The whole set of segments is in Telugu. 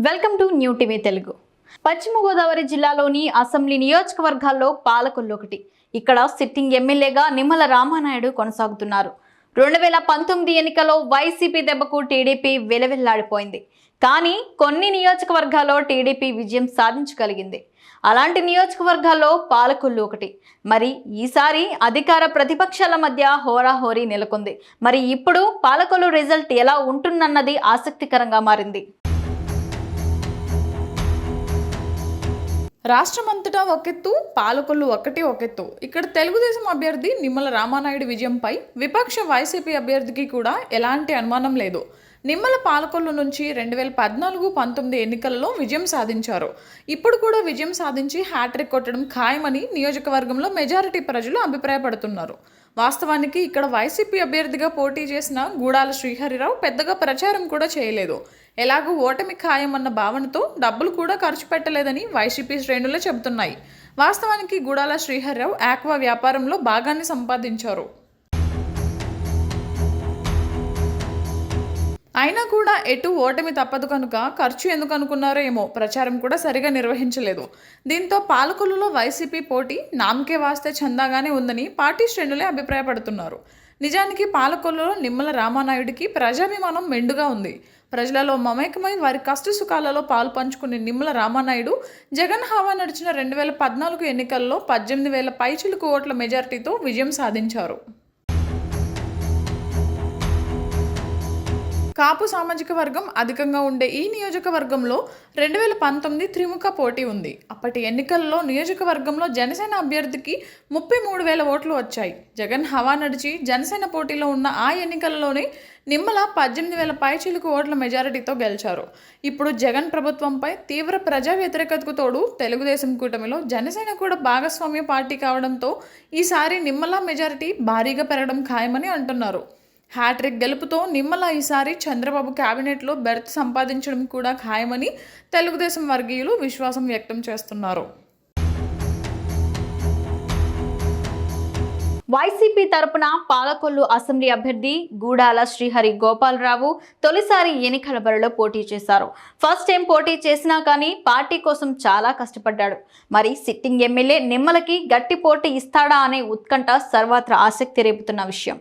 Welcome to new TV Telugu. పశ్చిమ గోదావరి జిల్లాలోని అసెంబ్లీ నియోజకవర్గాల్లో పాలకొల్లు ఒకటి. ఇక్కడ సిట్టింగ్ ఎమ్మెల్యేగా నిమ్మల రామానాయుడు కొనసాగుతున్నారు. 2019 ఎన్నికల్లో వైసీపీ దెబ్బకు టీడీపీ వెలవెల్లాడిపోయింది. కానీ కొన్ని నియోజకవర్గాల్లో టీడీపీ విజయం సాధించగలిగింది. అలాంటి నియోజకవర్గాల్లో పాలకొల్లు ఒకటి. మరి ఈసారి అధికార ప్రతిపక్షాల మధ్య హోరాహోరీ నెలకొంది. మరి ఇప్పుడు పాలకొల్లు రిజల్ట్ ఎలా ఉంటుందన్నది ఆసక్తికరంగా మారింది. రాష్ట్రమంతటా ఒకెత్తు, పాలకొల్లు ఒకెత్తు. ఇక్కడ తెలుగుదేశం అభ్యర్థి నిమ్మల రామానాయుడు విజయంపై విపక్ష వైసీపీ అభ్యర్థికి కూడా ఎలాంటి అనుమానం లేదు. నిమ్మల పాలకొల్లు నుంచి 2014-19 ఎన్నికల్లో విజయం సాధించారు. ఇప్పుడు కూడా విజయం సాధించి హ్యాట్రిక్ కొట్టడం ఖాయమని నియోజకవర్గంలో మెజారిటీ ప్రజలు అభిప్రాయపడుతున్నారు. వాస్తవానికి ఇక్కడ వైసీపీ అభ్యర్థిగా పోటీ చేసిన గూడాల శ్రీహరిరావు పెద్దగా ప్రచారం కూడా చేయలేదు. ఎలాగూ ఓటమి ఖాయమన్న భావనతో డబ్బులు కూడా ఖర్చు పెట్టలేదని వైసీపీ శ్రేణులే చెబుతున్నాయి. వాస్తవానికి గూడాల శ్రీహరిరావు ఆక్వా వ్యాపారంలో భాగాన్ని సంపాదించారు. అయినా కూడా ఎటు ఓటమి తప్పదు కనుక ఖర్చు ఎందుకు అనుకున్నారో ఏమో ప్రచారం కూడా సరిగా నిర్వహించలేదు. దీంతో పాలకొల్లులో వైసీపీ పోటీ నామకే వాస్తే చందాగానే ఉందని పార్టీ శ్రేణులే అభిప్రాయపడుతున్నారు. నిజానికి పాలకొల్లులో నిమ్మల రామానాయుడికి ప్రజాభిమానం మెండుగా ఉంది. ప్రజలలో మమేకమై వారి కష్ట సుఖాలలో పాలు పంచుకునే నిమ్మల రామానాయుడు జగన్ హవా నడిచిన 2014 ఎన్నికల్లో 18,000 పైచిలుకు ఓట్ల మెజార్టీతో విజయం సాధించారు. కాపు సామాజిక వర్గం అధికంగా ఉండే ఈ నియోజకవర్గంలో 2019 త్రిముఖ పోటీ ఉంది. అప్పటి ఎన్నికల్లో నియోజకవర్గంలో జనసేన అభ్యర్థికి 33,000 ఓట్లు వచ్చాయి. జగన్ హవా నడిచి జనసేన పోటీలో ఉన్న ఆ ఎన్నికల్లోనే నిమ్మల 18,000 పైచిలుకు ఓట్ల మెజారిటీతో గెలిచారు. ఇప్పుడు జగన్ ప్రభుత్వంపై తీవ్ర ప్రజా వ్యతిరేకతకు తోడు తెలుగుదేశం కూటమిలో జనసేన కూడా భాగస్వామ్య పార్టీ కావడంతో ఈసారి నిమ్మల మెజారిటీ భారీగా పెరగడం ఖాయమని అంటున్నారు. హ్యాట్రిక్ గెలుపుతో నిమ్మల ఈసారి చంద్రబాబు క్యాబినెట్లో బెర్త్ సంపాదించడం కూడా ఖాయమని తెలుగుదేశం వర్గీయులు విశ్వాసం వ్యక్తం చేస్తున్నారు. వైసీపీ తరపున పాలకొల్లు అసెంబ్లీ అభ్యర్థి గూడాల శ్రీహరి గోపాలరావు తొలిసారి ఎన్నికల బరిలో పోటీ చేశారు. ఫస్ట్ టైం పోటీ చేసినా కానీ పార్టీ కోసం చాలా కష్టపడ్డాడు. మరి సిట్టింగ్ ఎమ్మెల్యే నిమ్మలకి గట్టి పోటీ ఇస్తాడా అనే ఉత్కంఠ సర్వత్రా ఆసక్తి రేపుతున్న విషయం.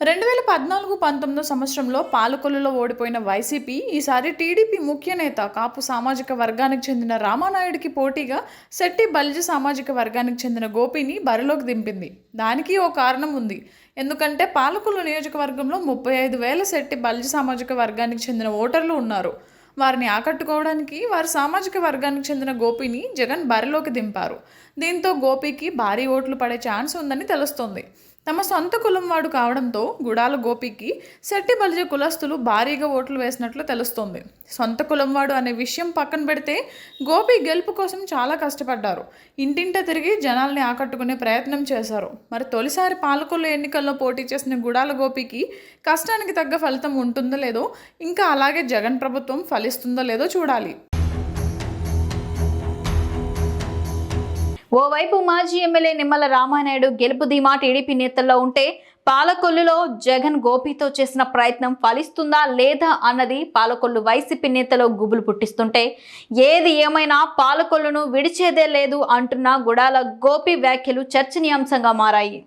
2014-19 సంవత్సరంలో పాలకొల్లులో ఓడిపోయిన వైసీపీ ఈసారి టీడీపీ ముఖ్య నేత కాపు సామాజిక వర్గానికి చెందిన రామానాయుడికి పోటీగా శెట్టి బలిజ సామాజిక వర్గానికి చెందిన గోపిని బరిలోకి దింపింది. దానికి ఓ కారణం ఉంది. ఎందుకంటే పాలకొల్లు నియోజకవర్గంలో 35,000 శెట్టి బలిజ సామాజిక వర్గానికి చెందిన ఓటర్లు ఉన్నారు. వారిని ఆకట్టుకోవడానికి వారి సామాజిక వర్గానికి చెందిన గోపిని జగన్ బరిలోకి దింపారు. దీంతో గోపికి భారీ ఓట్లు పడే ఛాన్స్ ఉందని తెలుస్తోంది. తమ సొంత కులం వాడు కావడంతో గుడాల గోపికి శెట్టి బలిజ కులస్తులు భారీగా ఓట్లు వేసినట్లు తెలుస్తోంది. సొంత కులంవాడు అనే విషయం పక్కన పెడితే గోపి గెలుపు కోసం చాలా కష్టపడ్డారు. ఇంటింట తిరిగి జనాల్ని ఆకట్టుకునే ప్రయత్నం చేశారు. మరి తొలిసారి పాలకొల్లు ఎన్నికల్లో పోటీ చేసిన గుడాల గోపికి కష్టానికి తగ్గ ఫలితం ఉంటుందో లేదో, ఇంకా అలాగే జగన్ ప్రభుత్వం ఫలిస్తుందో లేదో చూడాలి. ఓవైపు మాజీ ఎమ్మెల్యే నిమ్మల రామానాయుడు గెలుపు ధీమా టీడీపీ నేతల్లో ఉంటే, పాలకొల్లులో జగన్ గోపితో చేసిన ప్రయత్నం ఫలిస్తుందా లేదా అన్నది పాలకొల్లు వైసీపీ నేతలో గుబులు పుట్టిస్తుంటే, ఏది ఏమైనా పాలకొల్లును విడిచేదే లేదు అంటున్న గుడాల గోపి వ్యాఖ్యలు చర్చనీయాంశంగా మారాయి.